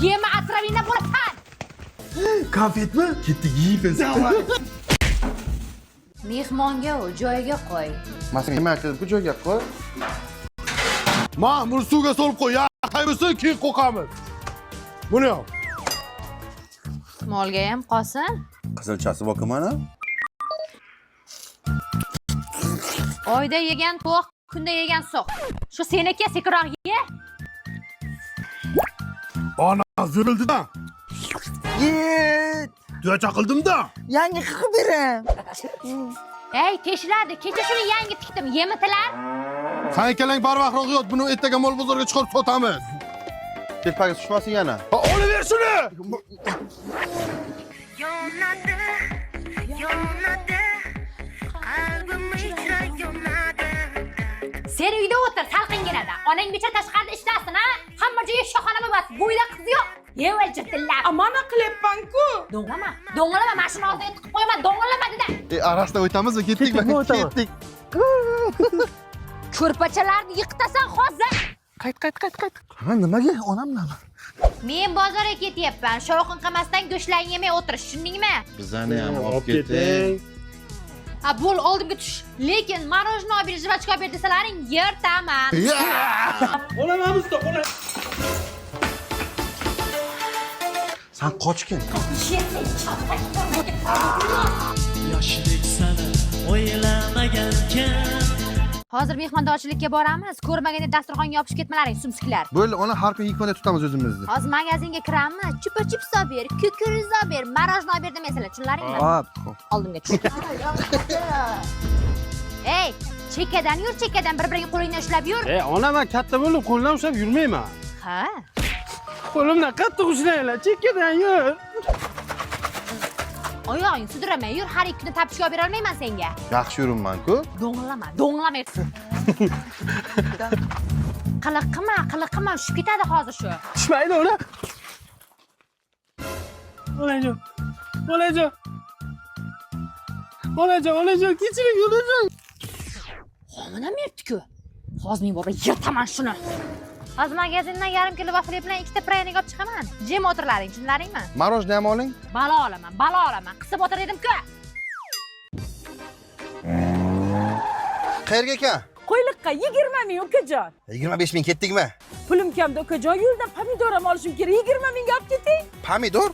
yema atrofingda bo'lasan. Konfetmi? Ketdik yeymiz. Mehmonga joyiga qo'y. Masalan, nima qilib bu joyga qo'y. Ma'mur suvga solib qo'y. Ya, qayersin keyin qo'qamiz. Buni yo'q. Molga ham qolsin. Qizilchasi bor mana. Oyda yegan to'q, kunda yegan so'q. Shu seniki sekiroq ye. Ana zirildi-da. Yet. Tuya chaqildim-da. Yangi qilib beram. Ey, teshiladi. Kecha shuni yangi tikdim. Yemitilar. Qani keling barvaqtroq yot. Buni ertaga mol bozorga chiqarib sotamiz. Telpaga tushmasin yana. Olaver shuni. Yonadi, qalbim ichra yonadi. Sen uyda o'tir, salqinginada. Onang bicha tashqarida ishlasin, ha? Hamma joyi shoxona bo'lmas. Bo'yda qiz yo'q. Yeval jittillar. Amana qilyapman-ku. Do'nglama. Do'nglama, mashina oldiga tiqib qo'yma. Do'nglama dedi. Arasida o'tamizmi? Ketdikmi? Ketdik. Ko'rpachalarni yiqitasan hozir. Qayt. Ha, nimaga? Onam nima? Men bozorga ketyapman. Shovqin qilmasdan go'shtlarni yemay o'tirish, tushundingmi? Bizani ham olib keting. Ha, bo'l oldimga tush. Lekin marojno olib ber, jivachka olib ber desalaring, yertaman. Olamamizda, olam. Sen qochgin. Yoshlik sani o'ylamagankan. Hozir mehmondorchilikka boramiz. Ko'rmaganda dasturxonga yopishib ketmalaring, sumsiklar. Bo'ldi, ona har kun yig'mada tutamiz o'zimizni. Hozir magazinga kiramiz. Chupa chips olib ber, kukuriz olib ber, marojno olib ber demaysalar, tushunlaringmi? Hop. Oldimga tush. Ey, chekkadan yur, chekkadan bir-biriga qo'lingdan ushlab yur. Ona men katta bo'lib qo'ldan ushlab yurmayman. Ha? Qo'limdan qattiq ushlanglar, chekkadan yur. Oyog'ing sudrama, yur, har ikki kuni tapishga olib bera olmayman senga. Yaxshi yuribman-ku. Do'nglama. Qiliqima, tushib ketadi hozir shu. Tushmaydi ona. Olajon, kechiring, olajon. Homina mertku. Hozir men bobo yirtaman shuni. Hozir magazindan yarim kilo vafli bilan ikkita praynik olib chiqaman. Jim o'tirlaring, tushunlaringmi? Marojni ham oling. Balo olaman. Qisib o'tir dedim-ku. Qayerga ekan? Qo'yliqqa 20 ming ukajon. 25 ming ketdikmi? Pulim kamda ukajon, yo'ldan pomidor ham olishim kerak. 20 mingga olib keting. Pomidor?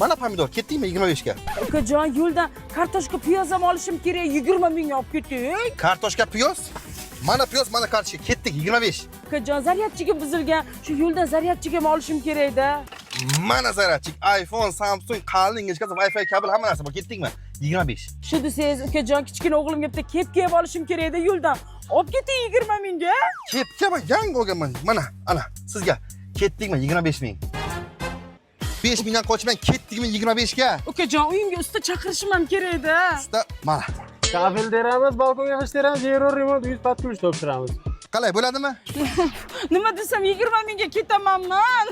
Mana pomidor, ketdikmi 25 ga? Ukajon, yo'ldan kartoshka, piyoz ham olishim kerak. 20 mingga olib keting. Kartoshka, piyoz? Mana piyoz, mana kartoshka, ketdik 25. Ukajon, zaryadchiga buzilgan. Shu yo'ldan zaryadchiga ham olishim kerak-da. Mana zaryadchik, iPhone, Samsung, qalin ingichkasi, Wi-Fi kabel hamma narsa bor, ketdikmi? 25. Shu desangiz, ukajon, kichkina o'g'limga bitta kepka ham olishim kerak-da yo'ldan. Olib keting 20 mingga. Kepkami? Yangi olganman. Mana, ana, sizga ketdikmi 25 ming. 5 mingdan qochmang, ketdikmi 25 ga? Ukajon, uyimga usta chaqirishim ham kerak-da. Usta, mana. Kafel teramiz, balkonga g'ish teramiz, zero remont 100 pat kulish topshiramiz. Qalay bo'ladimi? Nima desam 20 mingga ketamanman.